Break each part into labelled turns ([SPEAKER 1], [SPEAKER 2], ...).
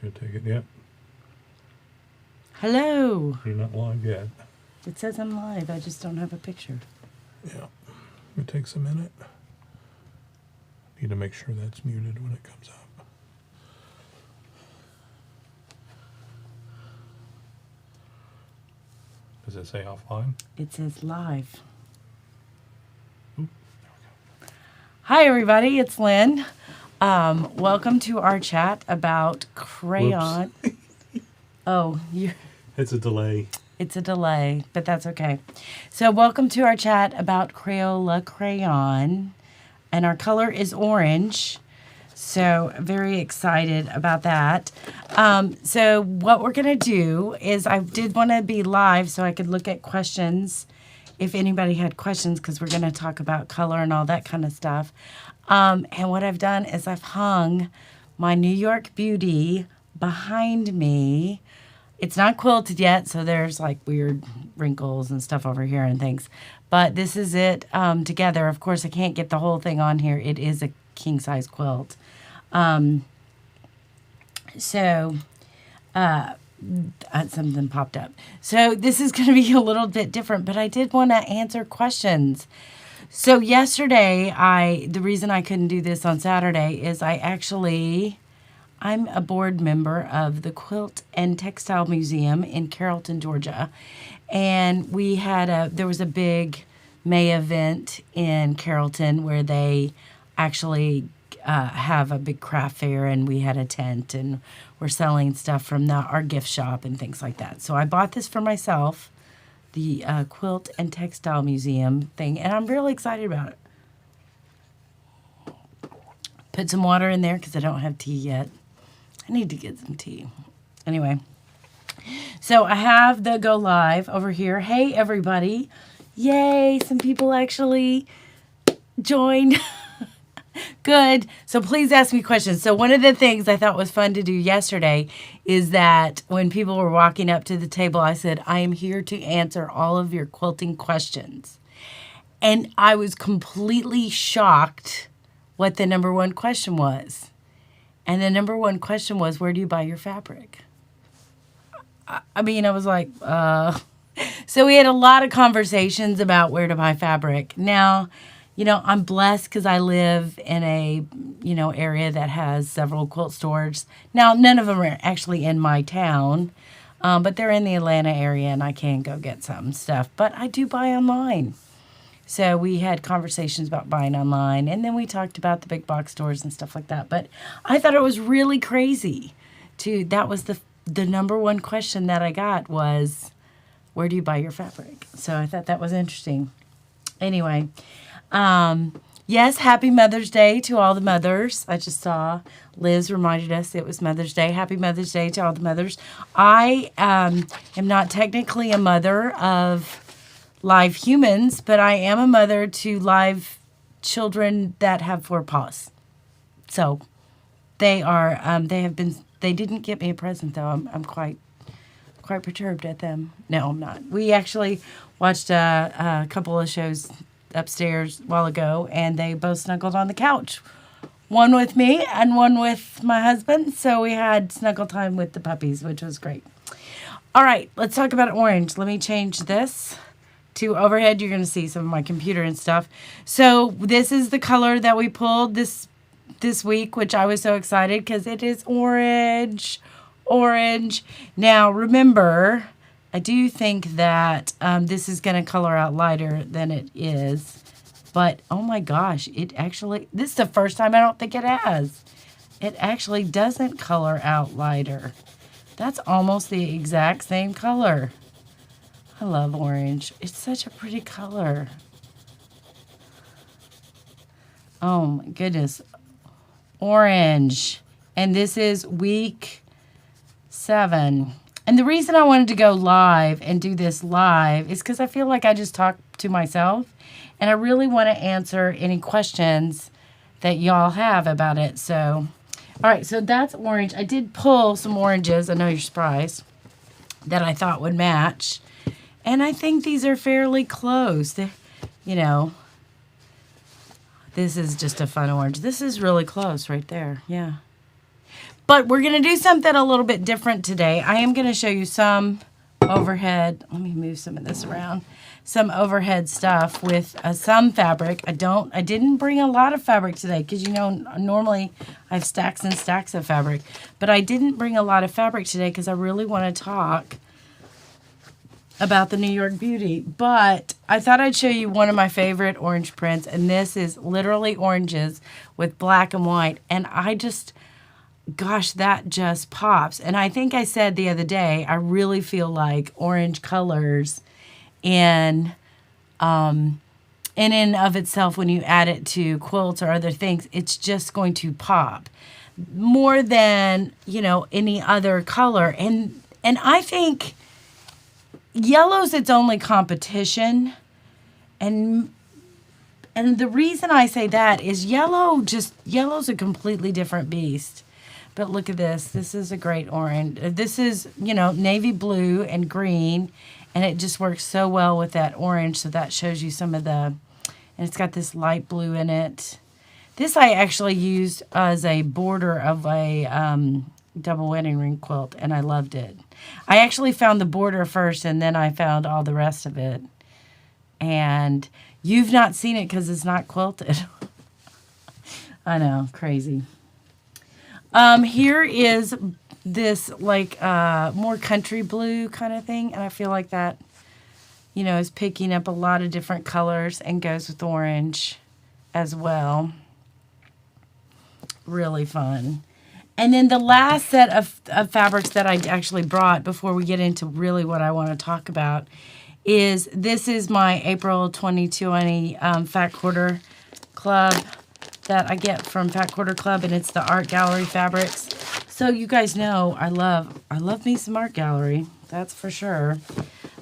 [SPEAKER 1] Should take it yet.
[SPEAKER 2] Hello.
[SPEAKER 1] You're not live yet.
[SPEAKER 2] It says I'm live. I just don't have a picture.
[SPEAKER 1] Yeah. It takes a minute. Need to make sure that's muted when it comes up. Does it say offline?
[SPEAKER 2] It says live.
[SPEAKER 1] Ooh, there we go.
[SPEAKER 2] Hi, everybody. It's Lynn. Welcome to our chat about crayon. Oh,
[SPEAKER 1] It's a delay.
[SPEAKER 2] It's a delay, but that's okay. So welcome to our chat about Crayola Crayon. And our color is orange. So very excited about that. So what we're going to do is I did want to be live so I could look at questions if anybody had questions, because we're going to talk about color and all that kind of stuff. And what I've done is I've hung my New York Beauty behind me. It's not quilted yet, so there's like weird wrinkles and stuff over here and things. But this is it together. Of course, I can't get the whole thing on here. It is a king-size quilt. Something popped up. So this is going to be a little bit different, but I did want to answer questions. So yesterday, the reason I couldn't do this on Saturday is I'm a board member of the Quilt and Textile Museum in Carrollton, Georgia. And there was a big May event in Carrollton where they actually have a big craft fair, and we had a tent and we're selling stuff from our gift shop and things like that. So I bought this for myself, the Quilt and Textile Museum thing, and I'm really excited about it. Put some water in there because I don't have tea yet. I need to get some tea. Anyway, so I have the go live over here. Hey, everybody. Yay, some people actually joined. Good. So please ask me questions. So one of the things I thought was fun to do yesterday is that when people were walking up to the table, I said, I am here to answer all of your quilting questions. And I was completely shocked what the number one question was. And the number one question was, where do you buy your fabric? I was like, So we had a lot of conversations about where to buy fabric. Now, I'm blessed because I live in a, area that has several quilt stores. Now, none of them are actually in my town, but they're in the Atlanta area, and I can go get some stuff. But I do buy online. So we had conversations about buying online, and then we talked about the big box stores and stuff like that. But I thought it was really crazy. That was the number one question that I got was, where do you buy your fabric? So I thought that was interesting. Anyway, yes, happy Mother's Day to all the mothers. I just saw Liz reminded us it was Mother's Day. Happy Mother's Day to all the mothers. I am not technically a mother of live humans, but I am a mother to live children that have 4 paws. So they didn't get me a present though. I'm quite perturbed at them. No, I'm not. We actually watched a couple of shows upstairs a while ago, and they both snuggled on the couch. One with me and one with my husband. So we had snuggle time with the puppies, which was great. All right, let's talk about orange. Let me change this to overhead. You're going to see some of my computer and stuff. So this is the color that we pulled this week, which I was so excited because it is orange. Now, remember, I do think that this is going to color out lighter than it is. But, oh my gosh, this is the first time I don't think it has. It actually doesn't color out lighter. That's almost the exact same color. I love orange. It's such a pretty color. Oh my goodness. Orange. And this is week 7. And the reason I wanted to go live and do this live is because I feel like I just talk to myself. And I really want to answer any questions that y'all have about it. So, all right. So that's orange. I did pull some oranges. I know you're surprised. That I thought would match. And I think these are fairly close. This is just a fun orange. This is really close right there. Yeah. But we're going to do something a little bit different today. I am going to show you some overhead. Let me move some of this around. Some overhead stuff with some fabric. I didn't bring a lot of fabric today because, you know, normally I have stacks and stacks of fabric. But I didn't bring a lot of fabric today because I really want to talk about the New York Beauty. But I thought I'd show you one of my favorite orange prints. And this is literally oranges with black and white. And I just... gosh, that just pops. And I think I said the other day, I really feel like orange colors in and of itself, when you add it to quilts or other things, it's just going to pop more than, you know, any other color. And I think yellow's its only competition. And the reason I say that is yellow's a completely different beast. But look at this. This is a great orange. This is, you know, navy blue and green. And it just works so well with that orange. So that shows you some of the... and it's got this light blue in it. This I actually used as a border of a double wedding ring quilt. And I loved it. I actually found the border first. And then I found all the rest of it. And you've not seen it because it's not quilted. I know. Crazy. Here is this like more country blue kind of thing, and I feel like that, you know, is picking up a lot of different colors and goes with orange as well. Really fun. And then the last set of fabrics that I actually brought before we get into really what I want to talk about is this is my April 2020 Fat Quarter Club that I get from Fat Quarter Club, and it's the Art Gallery fabrics. So you guys know I love me some Art Gallery, that's for sure.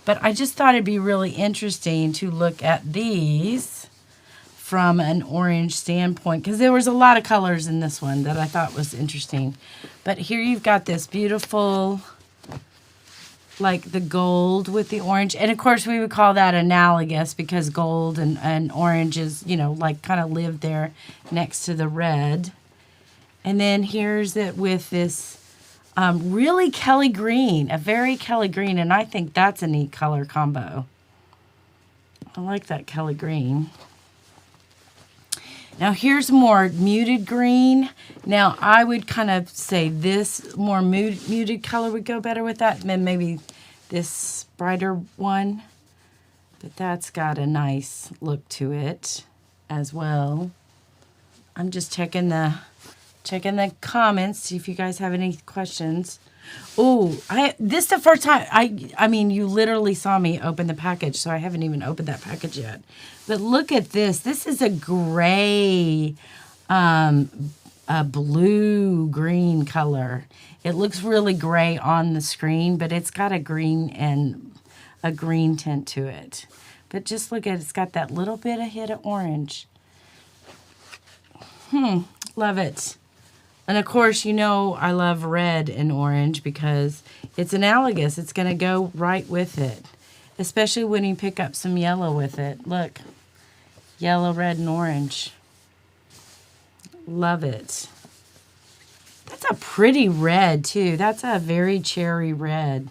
[SPEAKER 2] But I just thought it'd be really interesting to look at these from an orange standpoint, because there was a lot of colors in this one that I thought was interesting. But here you've got this beautiful, like the gold with the orange. And of course we would call that analogous because gold and orange is, you know, like kind of live there next to the red. And then here's it with this really Kelly green, a very Kelly green. And I think that's a neat color combo. I like that Kelly green. Now here's more muted green. Now I would kind of say this more muted color would go better with that. And then maybe this brighter one. But that's got a nice look to it as well. I'm just checking the comments, see if you guys have any questions. Oh, this is the first time, I mean, you literally saw me open the package, so I haven't even opened that package yet. But look at this. This is a gray, a blue-green color. It looks really gray on the screen, but it's got a green and a green tint to it. But just look at it. It's got that little bit of hit of orange. Love it. And of course, you know I love red and orange because it's analogous. It's going to go right with it, especially when you pick up some yellow with it. Look, yellow, red, and orange. Love it. That's a pretty red, too. That's a very cherry red.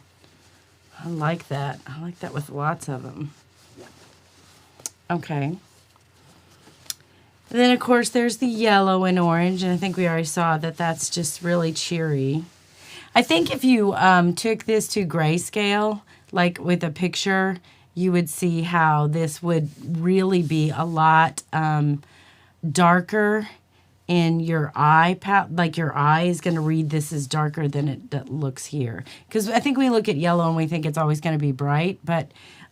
[SPEAKER 2] I like that. I like that with lots of them. Okay. And then, of course, there's the yellow and orange, and I think we already saw that that's just really cheery. I think if you took this to grayscale, like with a picture, you would see how this would really be a lot darker in your eye. Like your eye is going to read this as darker than it looks here. Because I think we look at yellow and we think it's always going to be bright, but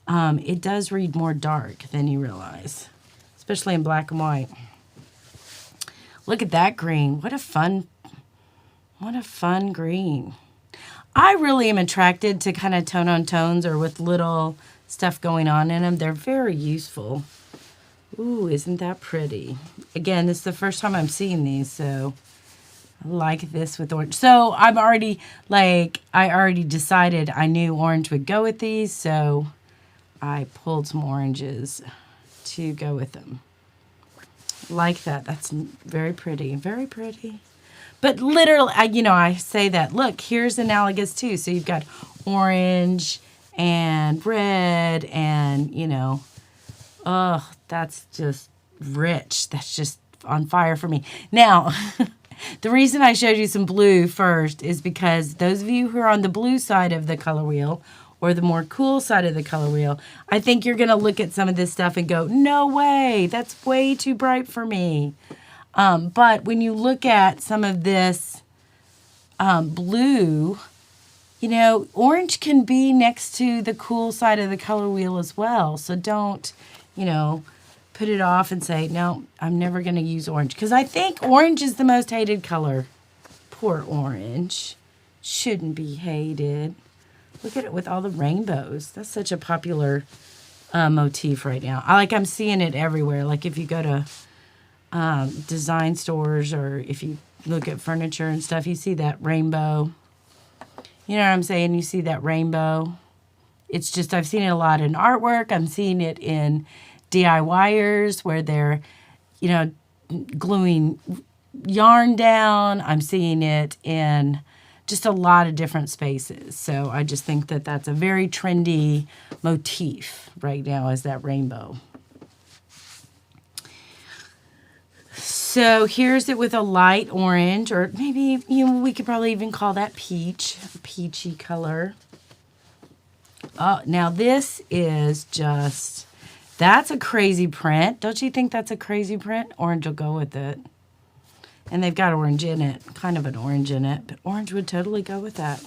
[SPEAKER 2] it does read more dark than you realize, especially in black and white. Look at that green. What a fun green. I really am attracted to kind of tone on tones or with little stuff going on in them. They're very useful. Ooh, isn't that pretty? Again, this is the first time I'm seeing these, so I like this with orange. So I already decided I knew orange would go with these, so I pulled some oranges to go with them. Like that. That's very pretty. Very pretty. But literally, I say that. Look, here's analogous too. So you've got orange and red and, oh, that's just rich. That's just on fire for me. Now, the reason I showed you some blue first is because those of you who are on the blue side of the color wheel or the more cool side of the color wheel, I think you're going to look at some of this stuff and go, no way, that's way too bright for me. But when you look at some of this blue, orange can be next to the cool side of the color wheel as well. So don't, put it off and say, no, I'm never going to use orange. Because I think orange is the most hated color. Poor orange. Shouldn't be hated. Look at it with all the rainbows. That's such a popular motif right now. I'm seeing it everywhere. Like if you go to design stores or if you look at furniture and stuff, you see that rainbow. You know what I'm saying? You see that rainbow. It's just, I've seen it a lot in artwork. I'm seeing it in DIYers where they're, gluing yarn down. I'm seeing it in just a lot of different spaces. So I just think that that's a very trendy motif right now is that rainbow. So here's it with a light orange, or maybe, we could probably even call that peach, a peachy color. Oh, now this is just, that's a crazy print. Don't you think that's a crazy print? Orange will go with it. And they've got orange in it, kind of an orange in it, but orange would totally go with that.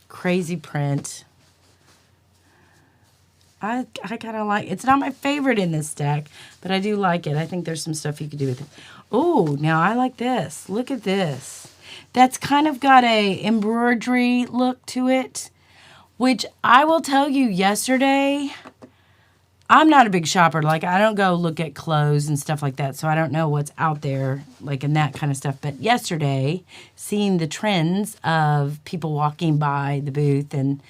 [SPEAKER 2] Crazy print. I kind of like, it's not my favorite in this stack, but I do like it. I think there's some stuff you could do with it. Oh, now I like this. Look at this. That's kind of got a embroidery look to it, which I will tell you yesterday, I'm not a big shopper. I don't go look at clothes and stuff like that, so I don't know what's out there, in that kind of stuff. But yesterday, seeing the trends of people walking by the booth and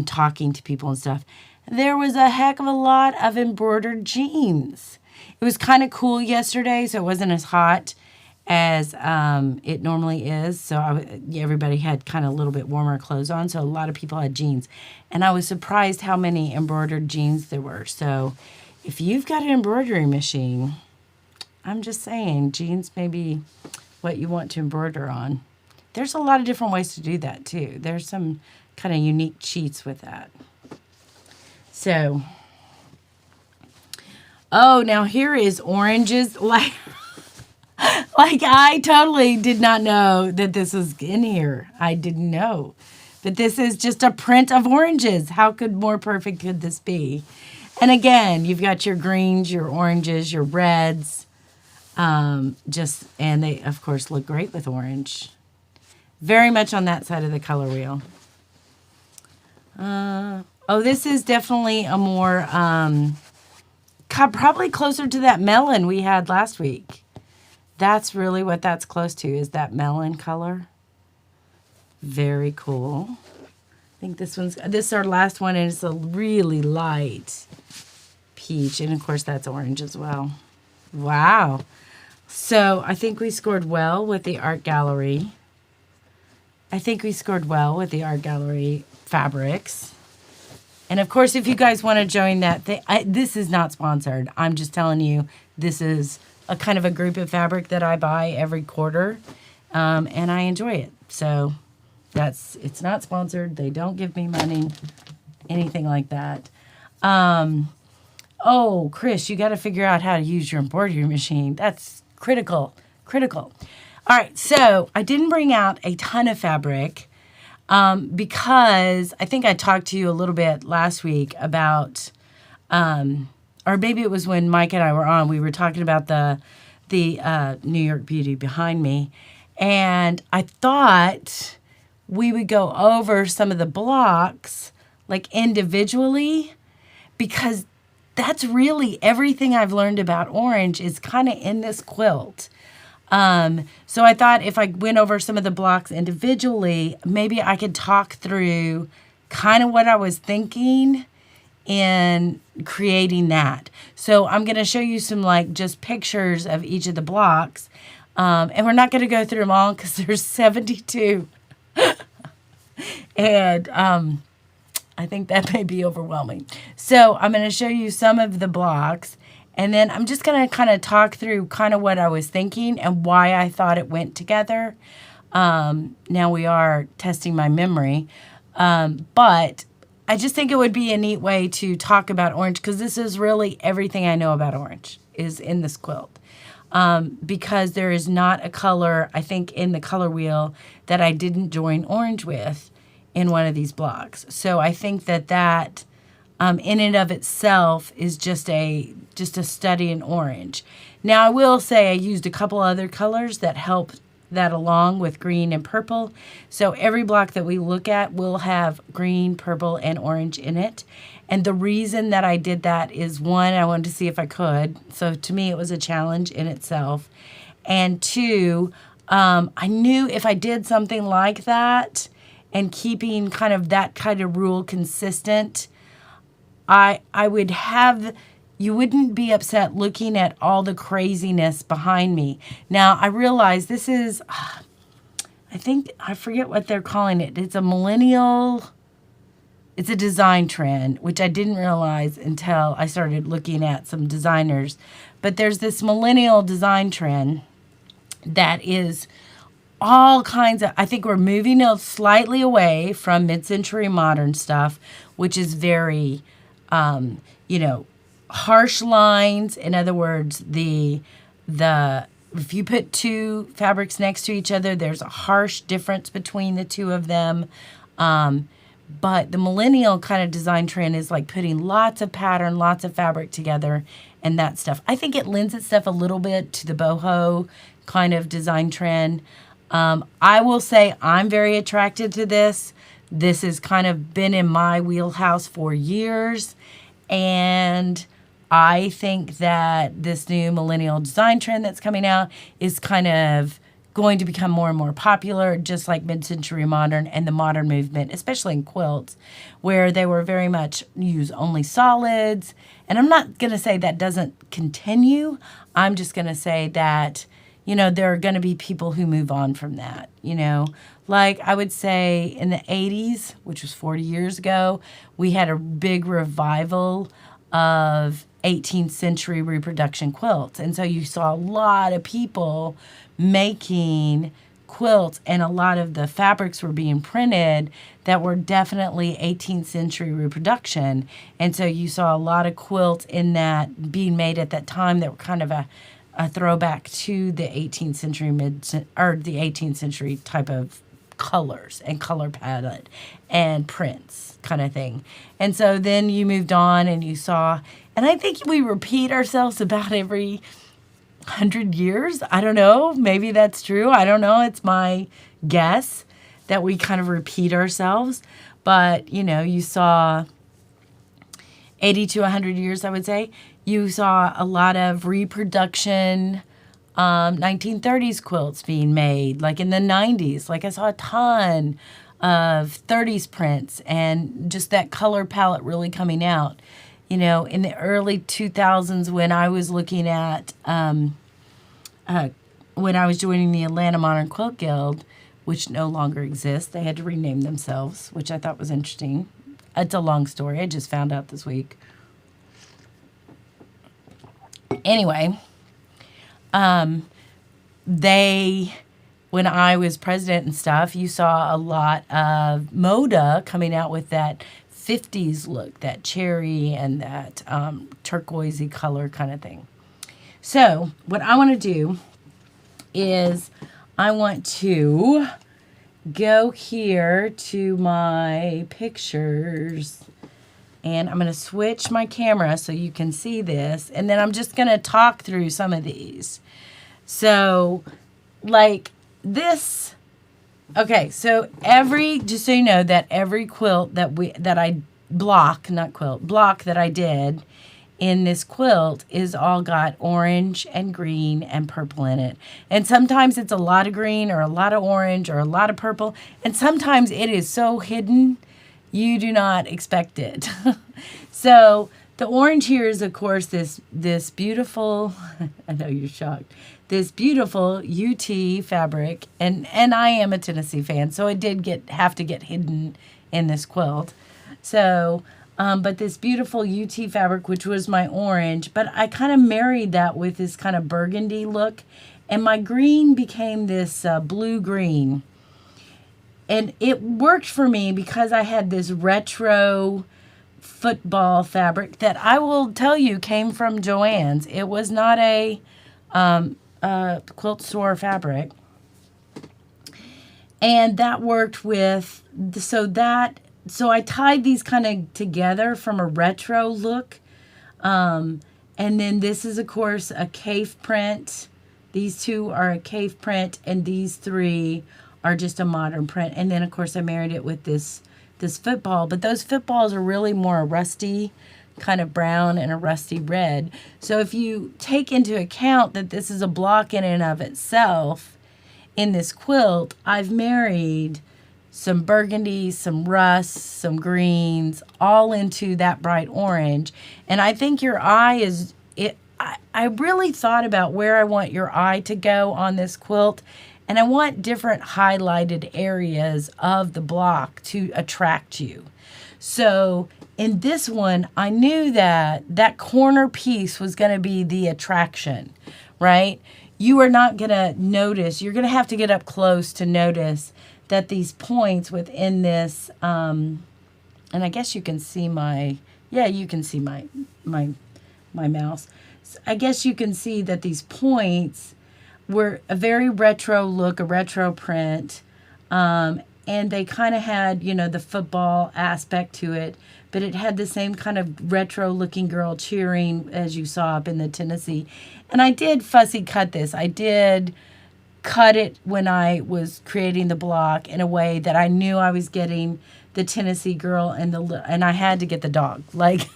[SPEAKER 2] talking to people and stuff, there was a heck of a lot of embroidered jeans. It was kind of cool yesterday, so it wasn't as hot as it normally is. So everybody had kind of a little bit warmer clothes on, so a lot of people had jeans. And I was surprised how many embroidered jeans there were. So if you've got an embroidery machine, I'm just saying, jeans may be what you want to embroider on. There's a lot of different ways to do that, too. There's some kind of unique cheats with that. So, now here is oranges. I totally did not know that this was in here. I didn't know. But this is just a print of oranges. How more perfect could this be? And again, you've got your greens, your oranges, your reds. And they, of course, look great with orange. Very much on that side of the color wheel. This is definitely a more, probably closer to that melon we had last week. That's really what that's close to, is that melon color. Very cool. I think this is our last one, and it's a really light peach. And, of course, that's orange as well. Wow. So I think we scored well with the art gallery. Fabrics. And, of course, if you guys want to join that, this is not sponsored. I'm just telling you, this is a kind of a group of fabric that I buy every quarter, and I enjoy it. So it's not sponsored. They don't give me money, anything like that. Chris, you got to figure out how to use your embroidery machine. That's critical. All right, so I didn't bring out a ton of fabric because I think I talked to you a little bit last week about, or maybe it was when Mike and I were on, we were talking about the New York Beauty behind me, and I thought we would go over some of the blocks individually, because that's really everything I've learned about orange is kind of in this quilt. So I thought if I went over some of the blocks individually, maybe I could talk through kind of what I was thinking in creating that. So I'm going to show you some just pictures of each of the blocks. And we're not going to go through them all because there's 72. And I think that may be overwhelming. So I'm going to show you some of the blocks. And then I'm just going to kind of talk through kind of what I was thinking and why I thought it went together. Now we are testing my memory. But I just think it would be a neat way to talk about orange because this is really everything I know about orange is in this quilt. Because there is not a color, I think, in the color wheel that I didn't join orange with in one of these blocks. So I think that in and of itself is just a study in orange. Now I will say I used a couple other colors that help that along with green and purple. So every block that we look at will have green, purple, and orange in it. And the reason that I did that is, one, I wanted to see if I could. So to me, it was a challenge in itself. And two, I knew if I did something like that and keeping kind of that kind of rule consistent, I would have, you wouldn't be upset looking at all the craziness behind me. Now, I realize this is, I forget what they're calling it. It's a millennial, it's a design trend, which I didn't realize until I started looking at some designers. But there's this millennial design trend that is all kinds of, I think we're moving slightly away from mid-century modern stuff, which is very, harsh lines. In other words, the if you put two fabrics next to each other, there's a harsh difference between the two of them. But the millennial kind of design trend is like putting lots of pattern, lots of fabric together and that stuff. I think it lends itself a little bit to the boho kind of design trend. I will say I'm very attracted to this. This has kind of been in my wheelhouse for years. And I think that this new millennial design trend that's coming out is kind of going to become more and more popular, just like mid-century modern and the modern movement, especially in quilts, where they were very much use only solids. And I'm not going to say that doesn't continue. I'm just going to say that, there are going to be people who move on from that, Like I would say in the 80s, which was 40 years ago, we had a big revival of 18th century reproduction quilts. And so you saw a lot of people making quilts, and a lot of the fabrics were being printed that were definitely 18th century reproduction. And so you saw a lot of quilts in that being made at that time that were kind of a throwback to the 18th century the 18th century type of colors and color palette and prints kind of thing. And so then you moved on and you saw, and I think we repeat ourselves about every 100 years. I don't know. Maybe that's true. I don't know. It's my guess that we kind of repeat ourselves. But, you saw 80 to 100 years, I would say. You saw a lot of reproduction 1930s quilts being made, like in the 90s. Like I saw a ton of 30s prints and just that color palette really coming out. In the early 2000s when I was looking at, when I was joining the Atlanta Modern Quilt Guild, which no longer exists. They had to rename themselves, which I thought was interesting. It's a long story. I just found out this week. Anyway, when I was president and stuff, you saw a lot of Moda coming out with that 50s look, that cherry and that turquoisey color kind of thing. So what I want to do is I want to go here to my pictures, and I'm going to switch my camera so you can see this, and then I'm just going to talk through some of these. So, like this, okay, so just so you know that every quilt block that I did in this quilt is all got orange and green and purple in it. And sometimes it's a lot of green or a lot of orange or a lot of purple, and sometimes it is so hidden you do not expect it. So the orange here is, of course, this beautiful, I know you're shocked, this beautiful UT fabric, and I am a Tennessee fan, so it did have to get hidden in this quilt. So, but this beautiful UT fabric, which was my orange, but I kind of married that with this kind of burgundy look, and my green became this blue-green. And it worked for me because I had this retro football fabric that I will tell you came from Joann's. It was not a quilt store fabric. And that worked with, so I tied these kind of together from a retro look. And then this is, of course, a cave print. These two are a cave print, and these three are just a modern print. And then, of course, I married it with this football. But those footballs are really more a rusty kind of brown and a rusty red. So if you take into account that this is a block in and of itself in this quilt, I've married some burgundy, some rust, some greens, all into that bright orange. And I think your eye is, I really thought about where I want your eye to go on this quilt. And I want different highlighted areas of the block to attract you. So in this one, I knew that that corner piece was going to be the attraction, right? You are not going to notice. You're going to have to get up close to notice that these points within this, and I guess you can see you can see my mouse. So I guess you can see that these points were a very retro look, a retro print, and they kind of had, the football aspect to it, but it had the same kind of retro-looking girl cheering as you saw up in the Tennessee. And I did fussy cut this. I did cut it when I was creating the block in a way that I knew I was getting the Tennessee girl and I had to get the dog. Like,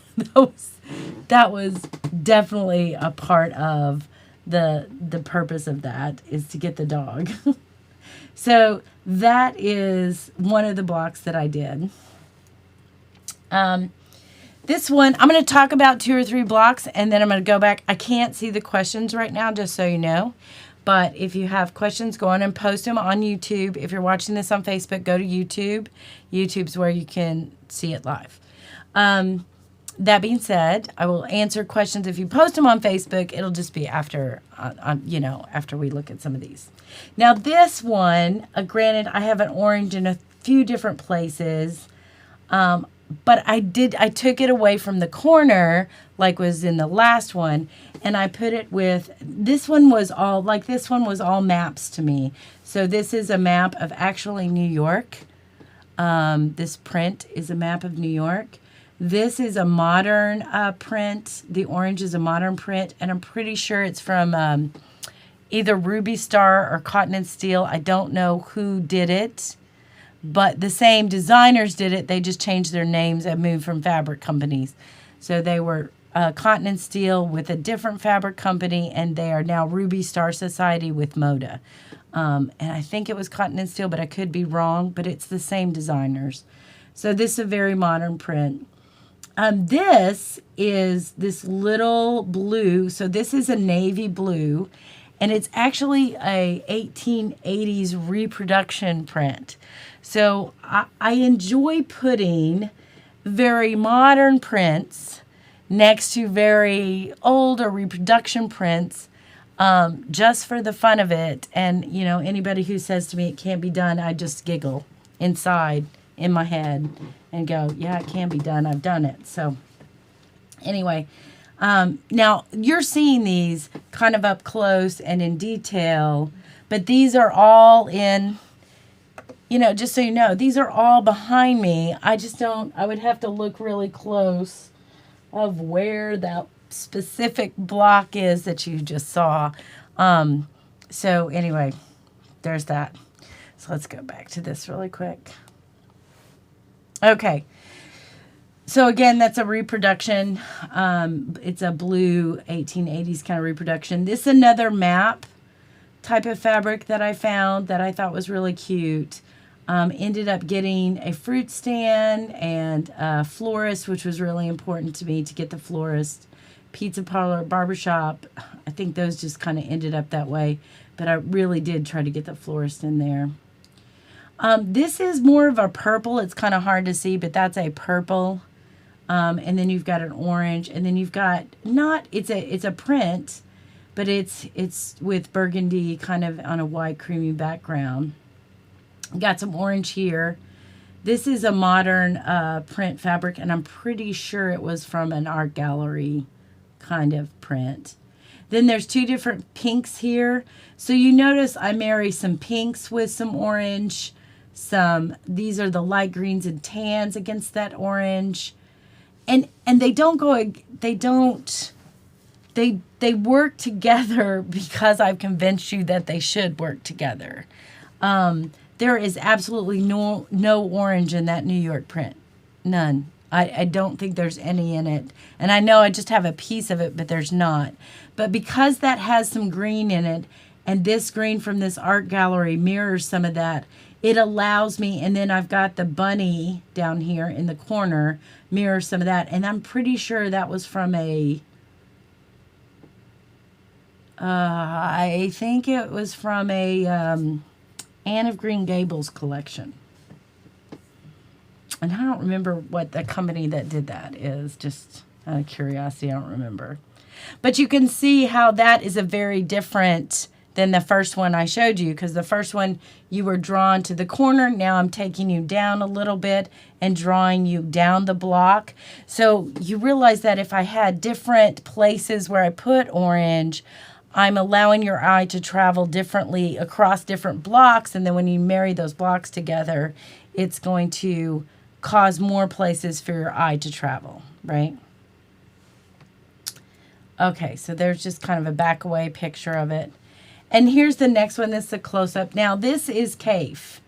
[SPEAKER 2] that was definitely a part of the purpose of that, is to get the dog. So that is one of the blocks that I did. This one, I'm going to talk about 2 or 3 blocks, and then I'm going to go back. I can't see the questions right now, just so you know. But if you have questions, go on and post them on YouTube. If you're watching this on Facebook, go to YouTube. YouTube's where you can see it live. That being said, I will answer questions. If you post them on Facebook, it'll just be after, after we look at some of these. Now, this one, granted, I have an orange in a few different places, but I took it away from the corner, like was in the last one, and I put it with, this one was all maps to me. So this is a map of actually New York. This print is a map of New York. This is a modern print. The orange is a modern print, and I'm pretty sure it's from either Ruby Star or Cotton and Steel. I don't know who did it, but the same designers did it. They just changed their names and moved from fabric companies. So they were Cotton and Steel with a different fabric company, and they are now Ruby Star Society with Moda. And I think it was Cotton and Steel, but I could be wrong, but it's the same designers. So this is a very modern print. This is this little blue. So this is a navy blue, and it's actually a 1880s reproduction print. So I enjoy putting very modern prints next to very old or reproduction prints, just for the fun of it. And, anybody who says to me it can't be done, I just giggle inside in my head and go, yeah, it can be done. I've done it. So anyway, now you're seeing these kind of up close and in detail, but these are all in, just so you know, these are all behind me. I would have to look really close of where that specific block is that you just saw. So anyway, there's that. So let's go back to this really quick. Okay, so again, that's a reproduction. It's a blue 1880s kind of reproduction. This is another map type of fabric that I found that I thought was really cute. Ended up getting a fruit stand and a florist, which was really important to me to get the florist pizza parlor, barbershop. I think those just kind of ended up that way. But I really did try to get the florist in there. This is more of a purple. It's kind of hard to see, but that's a purple. And then you've got an orange, and then you've got it's a print, but it's with burgundy kind of on a white creamy background. Got some orange here. This is a modern print fabric, and I'm pretty sure it was from an art gallery kind of print. Then there's two different pinks here. So you notice I marry some pinks with some orange. These are the light greens and tans against that orange. And they work together because I've convinced you that they should work together. There is absolutely no orange in that New York print. None. I don't think there's any in it. And I know I just have a piece of it, but there's not. But because that has some green in it, and this green from this art gallery mirrors some of that, it allows me, and then I've got the bunny down here in the corner, mirror some of that. And I'm pretty sure that was from I think it was from a Anne of Green Gables collection. And I don't remember what the company that did that is. Just out of curiosity, I don't remember. But you can see how that is a very different than the first one I showed you, because the first one you were drawn to the corner. Now I'm taking you down a little bit and drawing you down the block. So you realize that if I had different places where I put orange, I'm allowing your eye to travel differently across different blocks. And then when you marry those blocks together, it's going to cause more places for your eye to travel, right? Okay, so there's just kind of a back away picture of it. And here's the next one. This is a close-up. Now, this is Kaif.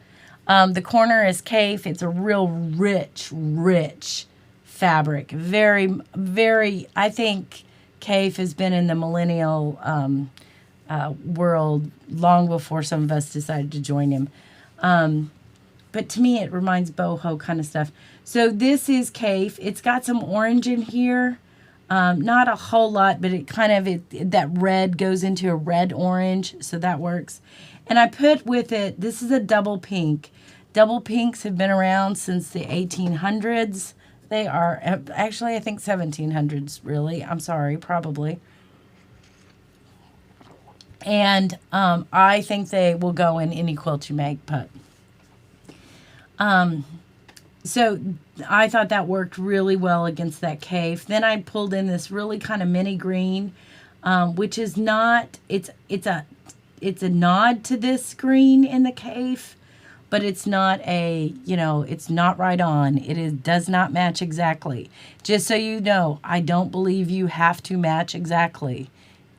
[SPEAKER 2] The corner is Kaif. It's a real rich fabric. Very, very, I think Kaif has been in the millennial world long before some of us decided to join him. But to me, it reminds boho kind of stuff. So this is Kaif. It's got some orange in here. Not a whole lot, but it kind of, that red goes into a red orange, so that works. And I put with it, this is a double pink. Double pinks have been around since the 1800s. They are, actually, I think 1700s, really. I'm sorry, probably. And I think they will go in any quilt you make, but... So I thought that worked really well against that Kaif. Then I pulled in this really kind of mini green, which is not, it's a nod to this green in the Kaif, but it's not it's not right on. Does not match exactly. Just so you know, I don't believe you have to match exactly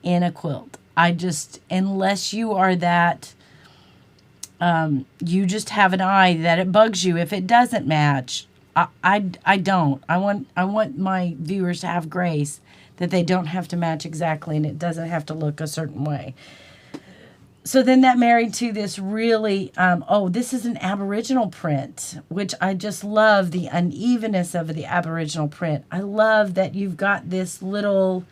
[SPEAKER 2] in a quilt. Unless you are that... you just have an eye that it bugs you if it doesn't match. I don't. I want my viewers to have grace that they don't have to match exactly and it doesn't have to look a certain way. So then that married to this really, this is an Aboriginal print, which I just love the unevenness of the Aboriginal print. I love that you've got this little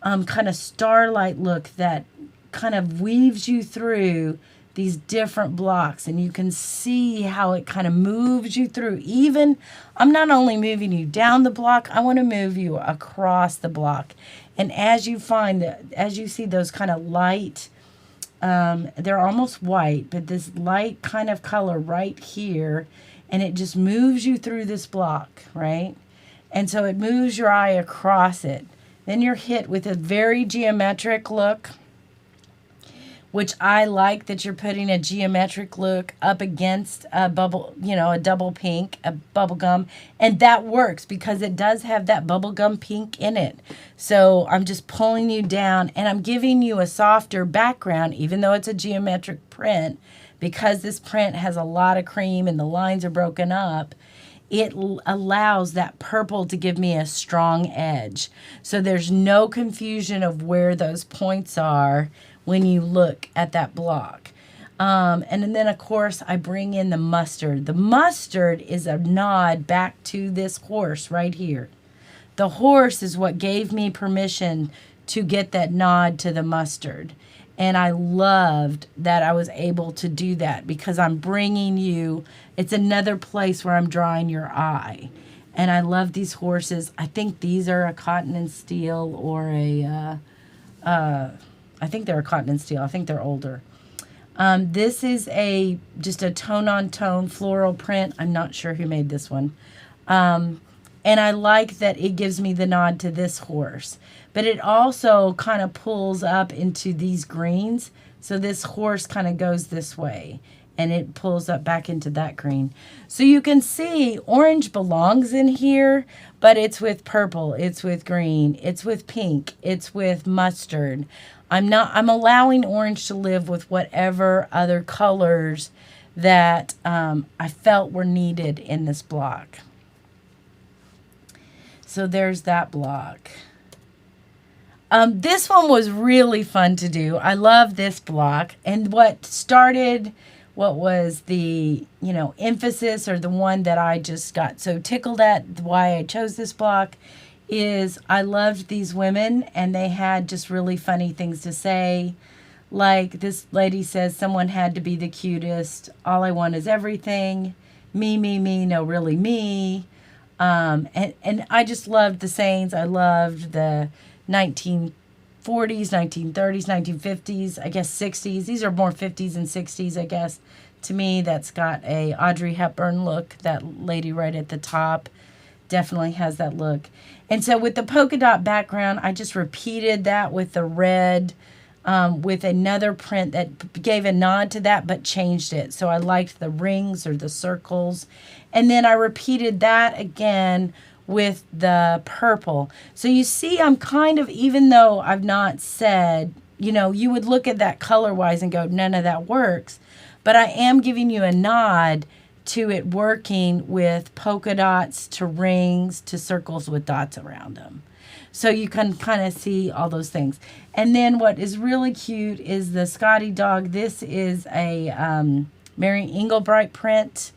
[SPEAKER 2] kind of starlight look that kind of weaves you through these different blocks, and you can see how it kind of moves you through. Even, I'm not only moving you down the block, I want to move you across the block. And as you see those kind of light, they're almost white, but this light kind of color right here, and it just moves you through this block, right? And so it moves your eye across it. Then you're hit with a very geometric look, which I like that you're putting a geometric look up against a bubble, a double pink, a bubble gum. And that works because it does have that bubble gum pink in it. So I'm just pulling you down and I'm giving you a softer background, even though it's a geometric print, because this print has a lot of cream and the lines are broken up. It allows that purple to give me a strong edge. So there's no confusion of where those points are when you look at that block. And then, of course, I bring in the mustard. The mustard is a nod back to this horse right here. the horse is what gave me permission to get that nod to the mustard. And I loved that I was able to do that because I'm bringing you, it's another place where I'm drawing your eye. And I love these horses. I think these are a cotton and steel or I think they're a cotton and steel. I think they're older. This is just a tone-on-tone floral print. I'm not sure who made this one. And I like that it gives me the nod to this horse. But it also kind of pulls up into these greens. So this horse kind of goes this way. And it pulls up back into that green. So you can see orange belongs in here. But it's with purple. It's with green. It's with pink. It's with mustard. I'm allowing orange to live with whatever other colors that I felt were needed in this block. So there's that block. This one was really fun to do. I love this block. And what was the, emphasis, or the one that I just got so tickled at, why I chose this block, is I loved these women, and they had just really funny things to say. Like this lady says, someone had to be the cutest. All I want is everything. Me, no, really me. And I just loved the sayings. I loved the 1940s, 1930s, 1950s, I guess 60s. These are more 50s and 60s, I guess. To me, that's got a Audrey Hepburn look. That lady right at the top definitely has that look. And so with the polka dot background, I just repeated that with the red, with another print that gave a nod to that but changed it. So I liked the rings or the circles. And then I repeated that again with the purple. So you see, I'm kind of, even though I've not said, you would look at that color-wise and go, none of that works. But I am giving you a nod to it working with polka dots to rings to circles with dots around them. So you can kind of see all those things. And then what is really cute is the Scotty dog. This is a Mary Engelbright print.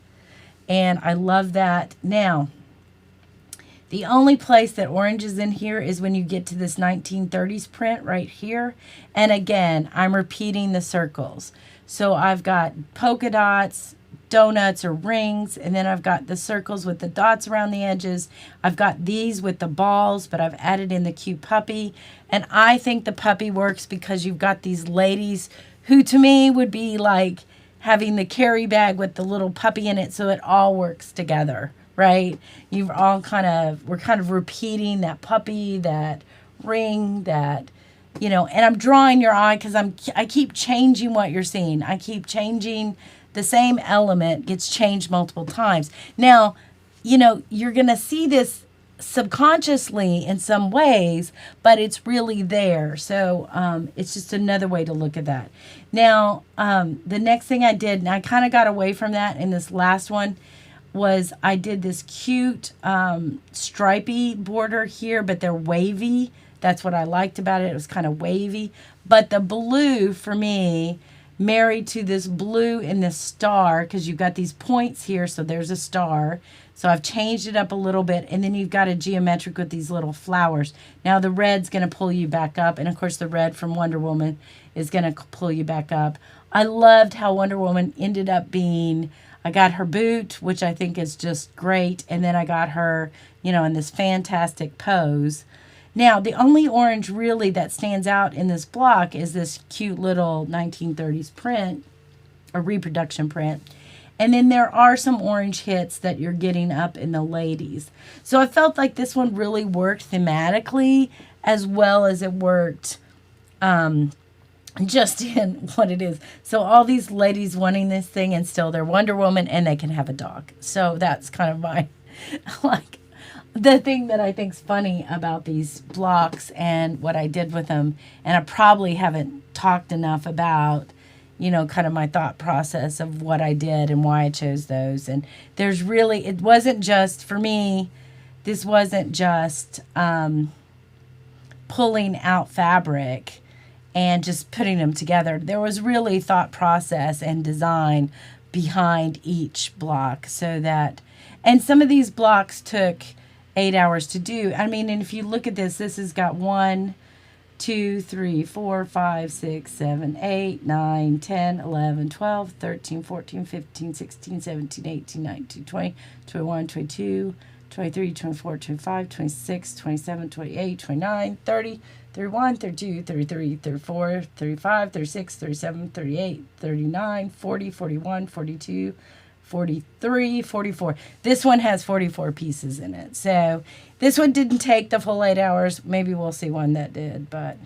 [SPEAKER 2] And I love that. Now, the only place that orange is in here is when you get to this 1930s print right here. And again, I'm repeating the circles. So I've got polka dots, donuts or rings, and then I've got the circles with the dots around the edges. I've got these with the balls, but I've added in the cute puppy. And I think the puppy works because you've got these ladies who to me would be like having the carry bag with the little puppy in it, so it all works together, right? We're kind of repeating that puppy, that ring, that, and I'm drawing your eye because I keep changing what you're seeing. I keep changing. The same element gets changed multiple times. Now, you're going to see this subconsciously in some ways, but it's really there. So it's just another way to look at that. Now, the next thing I did, and I kind of got away from that in this last one, was I did this cute stripy border here, but they're wavy. That's what I liked about it. It was kind of wavy. But the blue, for me, married to this blue in this star, because you've got these points here, so there's a star. So I've changed it up a little bit, and then you've got a geometric with these little flowers. Now the red's going to pull you back up, and of course the red from Wonder Woman is going to pull you back up. I loved how Wonder Woman ended up being, I got her boot, which I think is just great, and then I got her, in this fantastic pose. Now, the only orange really that stands out in this block is this cute little 1930s print, a reproduction print. And then there are some orange hits that you're getting up in the ladies. So I felt like this one really worked thematically as well as it worked just in what it is. So all these ladies wanting this thing, and still they're Wonder Woman, and they can have a dog. So that's kind of my, the thing that I think's funny about these blocks and what I did with them. And I probably haven't talked enough about, kind of my thought process of what I did and why I chose those. And there's really, it wasn't just, for me, this wasn't just pulling out fabric and just putting them together. There was really thought process and design behind each block, so that, and some of these blocks took 8 hours to do. I mean, and if you look at this, this has got 1, 2, 3, 4, 5, 6, 7, 8, 9, 10, 11, 12, 13, 14, 15, 16, 17, 18, 19, 20, 21, 22, 23, 24, 25, 26, 27, 28, 29, 30, 31, 32, 33, 34, 35, 36, 37, 38, 39, 40, 41, 42, 43, 44. This one has 44 pieces in it. So this one didn't take the full 8 hours. Maybe we'll see one that did, but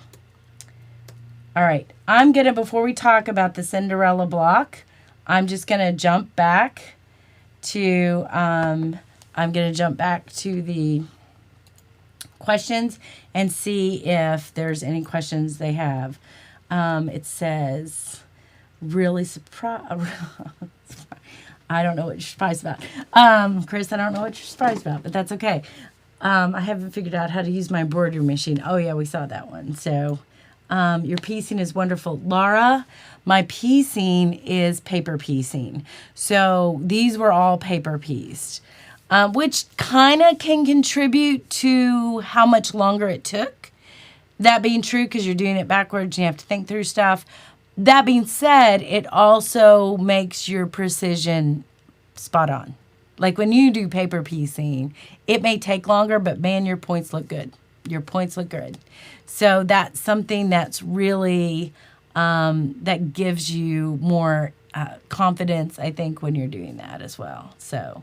[SPEAKER 2] all right. I'm going to, before we talk about the Cinderella block, I'm just going to jump back to, the questions and see if there's any questions they have. It says, really surprised. I don't know what you're surprised about. Chris, I don't know what you're surprised about, but that's okay. I haven't figured out how to use my embroidery machine. Oh, yeah, we saw that one. So your piecing is wonderful. Laura, my piecing is paper piecing. So these were all paper pieced, which kind of can contribute to how much longer it took. That being true, because you're doing it backwards and you have to think through stuff. That being said, it also makes your precision spot on. Like when you do paper piecing, it may take longer, but man, your points look good. Your points look good. So that's something that's really, that gives you more confidence, I think, when you're doing that as well. So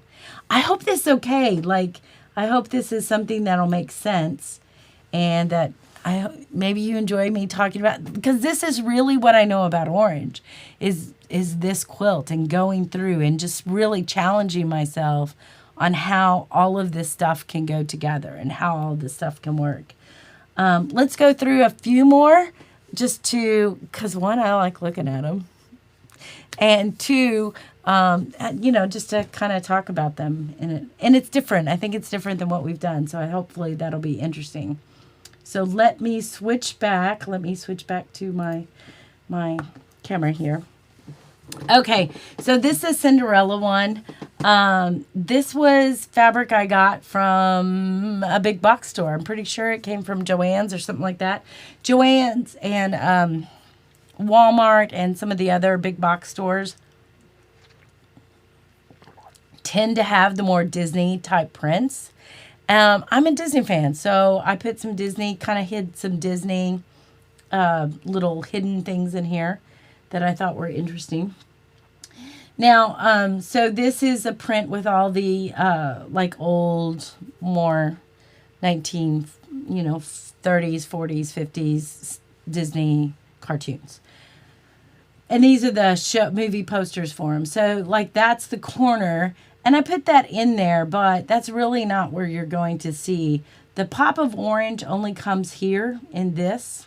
[SPEAKER 2] I hope this is okay. Like, I hope this is something that'll make sense and that maybe you enjoy me talking about, because this is really what I know about orange is this quilt and going through and just really challenging myself on how all of this stuff can go together and how all this stuff can work. Let's go through a few more just to, because one, I like looking at them, and two, just to kind of talk about them. And it's different. I think it's different than what we've done. So hopefully that'll be interesting. So let me switch back. Let me switch back to my camera here. Okay, so this is Cinderella one. This was fabric I got from a big box store. I'm pretty sure it came from Joann's or something like that. Joann's and Walmart and some of the other big box stores tend to have the more Disney type prints. I'm a Disney fan, so I put some Disney, kind of hid some Disney little hidden things in here that I thought were interesting. Now, so this is a print with all the like old, more 30s, 40s, 50s Disney cartoons. And these are the movie posters for them. So like that's the corner. And I put that in there, but that's really not where you're going to see. The pop of orange only comes here in this.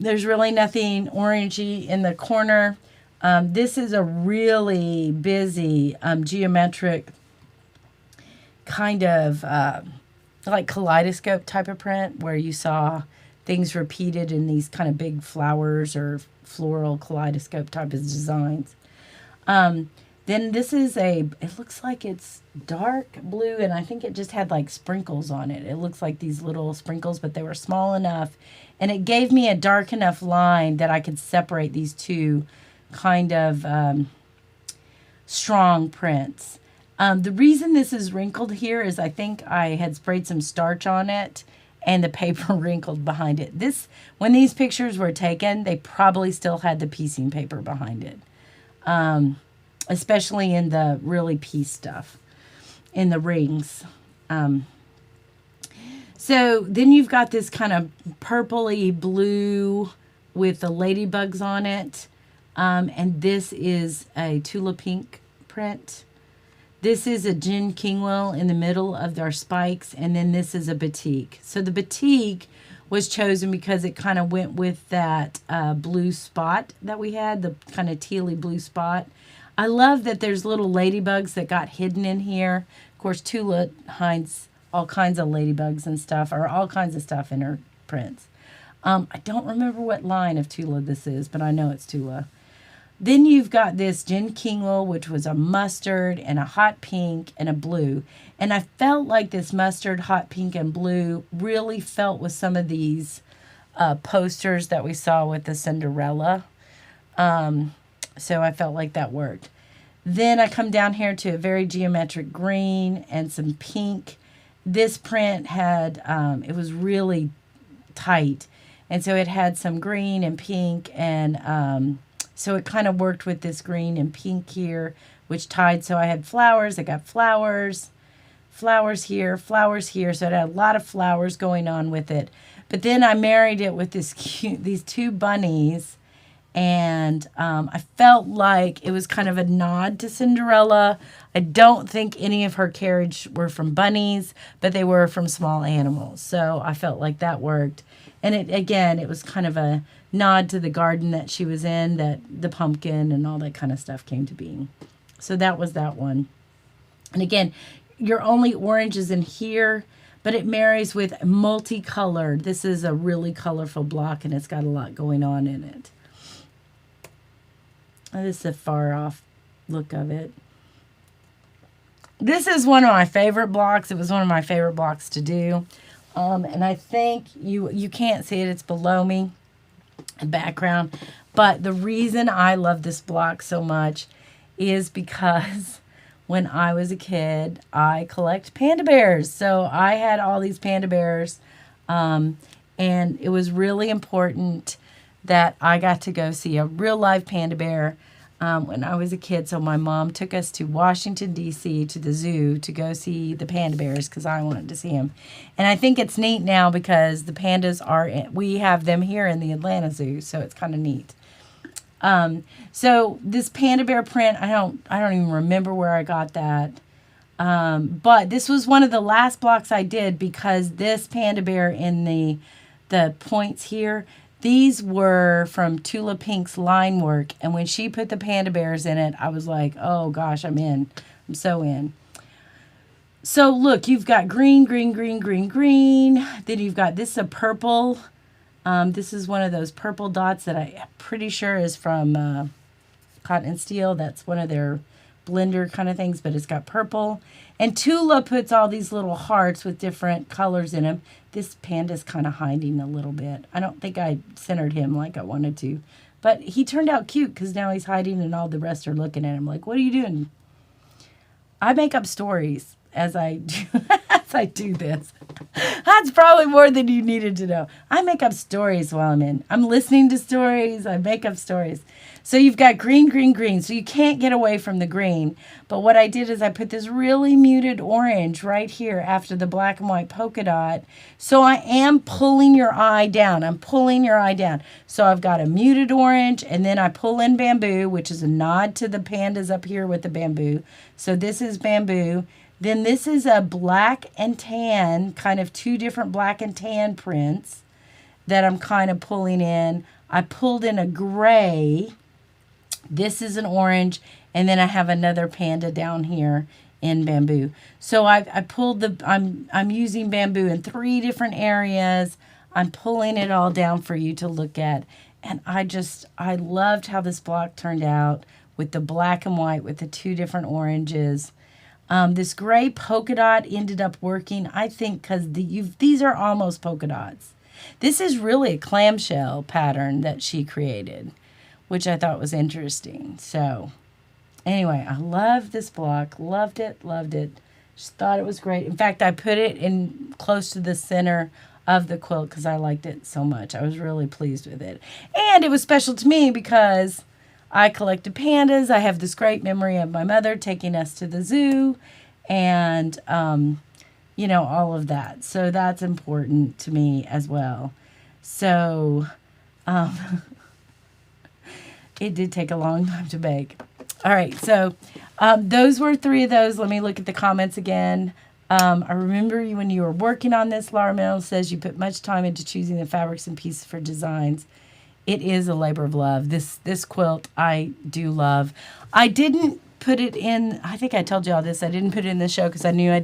[SPEAKER 2] There's really nothing orangey in the corner. This is a really busy geometric kind of like kaleidoscope type of print where you saw things repeated in these kind of big flowers or floral kaleidoscope type of designs. Then this is it looks like it's dark blue, and I think it just had like sprinkles on it. It looks like these little sprinkles, but they were small enough, and it gave me a dark enough line that I could separate these two kind of strong prints. The reason this is wrinkled here is I think I had sprayed some starch on it, and the paper wrinkled behind it. When these pictures were taken, they probably still had the piecing paper behind it. Especially in the really piece stuff, in the rings. So then you've got this kind of purpley blue with the ladybugs on it. And this is a Tula Pink print. This is a Jen Kingwell in the middle of our spikes. And then this is a batik. So the batik was chosen because it kind of went with that blue spot that we had, the kind of tealy blue spot. I love that there's little ladybugs that got hidden in here. Of course, Tula hides all kinds of ladybugs and stuff, or all kinds of stuff in her prints. I don't remember what line of Tula this is, but I know it's Tula. Then you've got this Jen Kingle, which was a mustard and a hot pink and a blue. And I felt like this mustard, hot pink, and blue really felt with some of these posters that we saw with the Cinderella. So I felt like that worked. Then I come down here to a very geometric green and some pink. This print had, it was really tight. And so it had some green and pink, and so it kind of worked with this green and pink here, which tied. So I had flowers. I got flowers here, flowers here. So it had a lot of flowers going on with it. But then I married it with these two bunnies, and I felt like it was kind of a nod to Cinderella. I don't think any of her carriage were from bunnies, but they were from small animals. So I felt like that worked. And it was kind of a nod to the garden that she was in, that the pumpkin and all that kind of stuff came to being. So that was that one. And again, your only orange is in here, but it marries with multicolored. This is a really colorful block, and it's got a lot going on in it. This is a far off look of it. This is one of my favorite blocks. It was one of my favorite blocks to do. And I think you can't see it. It's below me, the background. But the reason I love this block so much is because when I was a kid, I collect panda bears. So I had all these panda bears. And it was really important that I got to go see a real live panda bear when I was a kid. So my mom took us to Washington, D.C., to the zoo to go see the panda bears because I wanted to see them. And I think it's neat now because the pandas we have them here in the Atlanta Zoo, so it's kind of neat. So this panda bear print, I don't even remember where I got that. But this was one of the last blocks I did because this panda bear in the points here, these were from Tula Pink's line work, and when she put the panda bears in it, I was like, oh gosh, I'm in. I'm so in. So look, you've got green, green, green, green, green. Then you've got, this is a purple. This is one of those purple dots that I'm pretty sure is from Cotton and Steel. That's one of their blender kind of things, but it's got purple. And Tula puts all these little hearts with different colors in them. This panda's kind of hiding a little bit. I don't think I centered him like I wanted to. But he turned out cute because now he's hiding and all the rest are looking at him like, what are you doing? I make up stories as I do this. That's probably more than you needed to know. I make up stories while I'm listening to stories. I make up stories. So you've got green, green, green. So you can't get away from the green. But what I did is I put this really muted orange right here after the black and white polka dot. So I am pulling your eye down. I'm pulling your eye down. So I've got a muted orange, and then I pull in bamboo, which is a nod to the pandas up here with the bamboo. So this is bamboo. Then this is a black and tan, kind of two different black and tan prints that I'm kind of pulling in. I pulled in a gray. This is an orange, and then I have another panda down here in bamboo. So I pulled I'm using bamboo in 3 different areas. I'm pulling it all down for you to look at. And I loved how this block turned out with the black and white with the 2 different oranges. This gray polka dot ended up working, I think, because these are almost polka dots. This is really a clamshell pattern that she created, which I thought was interesting. So, anyway, I love this block. Loved it, loved it. Just thought it was great. In fact, I put it in close to the center of the quilt because I liked it so much. I was really pleased with it. And it was special to me because I collected pandas. I have this great memory of my mother taking us to the zoo and, all of that. So that's important to me as well. So it did take a long time to bake. All right, so those were 3 of those. Let me look at the comments again. I remember when you were working on this, Laura Mel says you put much time into choosing the fabrics and pieces for designs. It is a labor of love. This quilt I do love. I didn't put it in, I think I told you all this, I didn't put it in the show because I knew I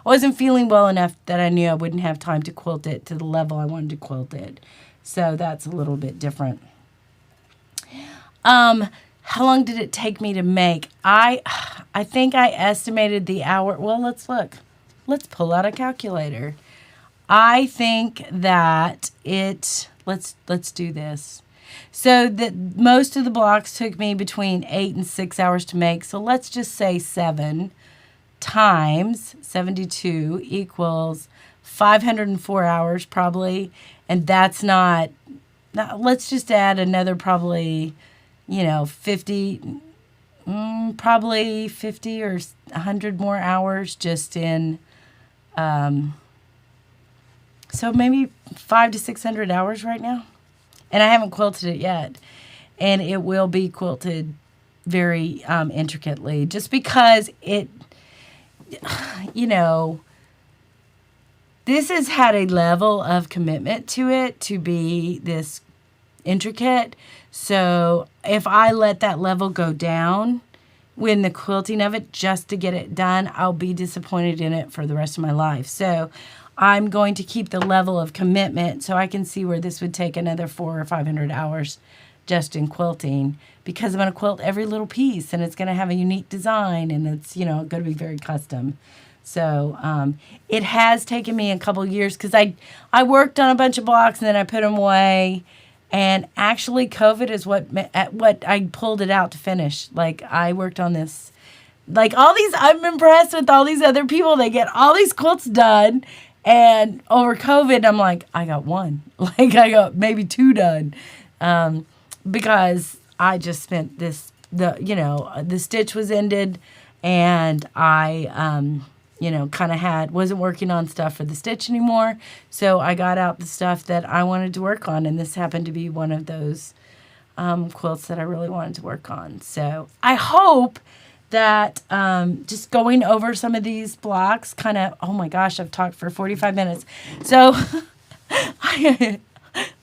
[SPEAKER 2] wasn't feeling well enough that I knew I wouldn't have time to quilt it to the level I wanted to quilt it. So that's a little bit different. How long did it take me to make? I think I estimated the hour. Well, let's look. Let's pull out a calculator. I think that let's do this. So that most of the blocks took me between 8 and 6 hours to make. So let's just say 7 times 72 equals 504 hours probably. And that's not, let's just add another probably, 50, probably 50 or 100 more hours just in, so maybe 500 to 600 hours right now. And I haven't quilted it yet. And it will be quilted very intricately just because it, this has had a level of commitment to it to be this intricate. So if I let that level go down when the quilting of it just to get it done, I'll be disappointed in it for the rest of my life. So I'm going to keep the level of commitment so I can see where this would take another 400 or 500 hours just in quilting, because I'm going to quilt every little piece and it's going to have a unique design and it's, going to be very custom. So it has taken me a couple years because I worked on a bunch of blocks and then I put them away. And actually COVID is what I pulled it out to finish. Like I worked on this, like all these, I'm impressed with all these other people. They get all these quilts done. And over COVID, I'm like, I got one. Like I got maybe 2 done. Because I just spent the stitch was ended and I, kind of wasn't working on stuff for the stitch anymore. So I got out the stuff that I wanted to work on. And this happened to be one of those quilts that I really wanted to work on. So I hope that just going over some of these blocks kind of, oh my gosh, I've talked for 45 minutes. So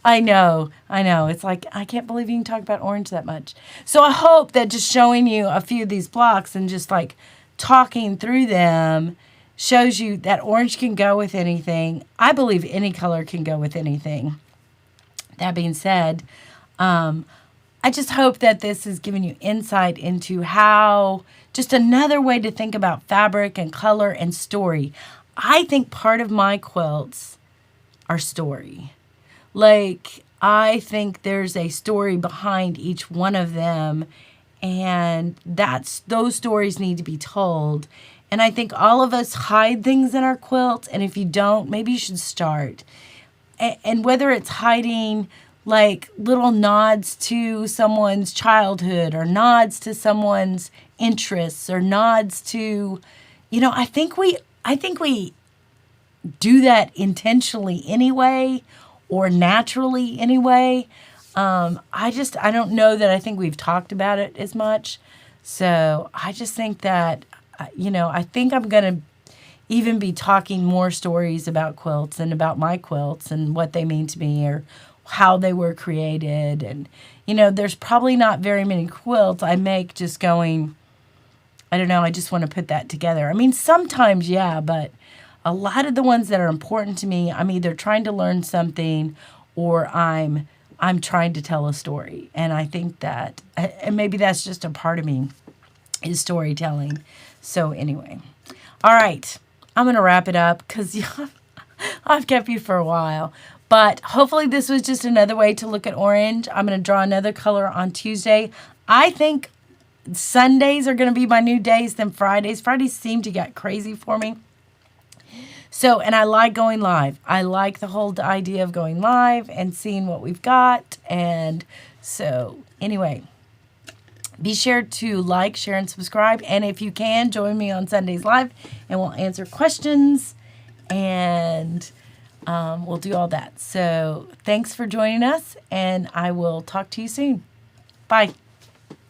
[SPEAKER 2] I know. It's like, I can't believe you can talk about orange that much. So I hope that just showing you a few of these blocks and just like talking through them shows you that orange can go with anything. I believe any color can go with anything. That being said, I just hope that this has given you insight into how, just another way to think about fabric and color and story. I think part of my quilts are story. Like, I think there's a story behind each one of them, and those stories need to be told. And I think all of us hide things in our quilts, and if you don't, maybe you should start. And whether it's hiding like little nods to someone's childhood or nods to someone's interests or nods to, I think we do that intentionally anyway or naturally anyway. I don't know that I think we've talked about it as much. So I just think that, I think I'm going to even be talking more stories about quilts and about my quilts and what they mean to me or how they were created. And, there's probably not very many quilts I make just going, I don't know, I just want to put that together. I mean, sometimes, yeah, but a lot of the ones that are important to me, I'm either trying to learn something or I'm trying to tell a story. And I think that, and maybe that's just a part of me, is storytelling. So anyway, all right, I'm going to wrap it up because I've kept you for a while. But hopefully this was just another way to look at orange. I'm going to draw another color on Tuesday. I think Sundays are going to be my new days than Fridays. Fridays seem to get crazy for me. So, and I like going live. I like the whole idea of going live and seeing what we've got. And so, anyway, be sure to like, share, and subscribe. And if you can, join me on Sundays live and we'll answer questions and we'll do all that. So, thanks for joining us and I will talk to you soon. Bye.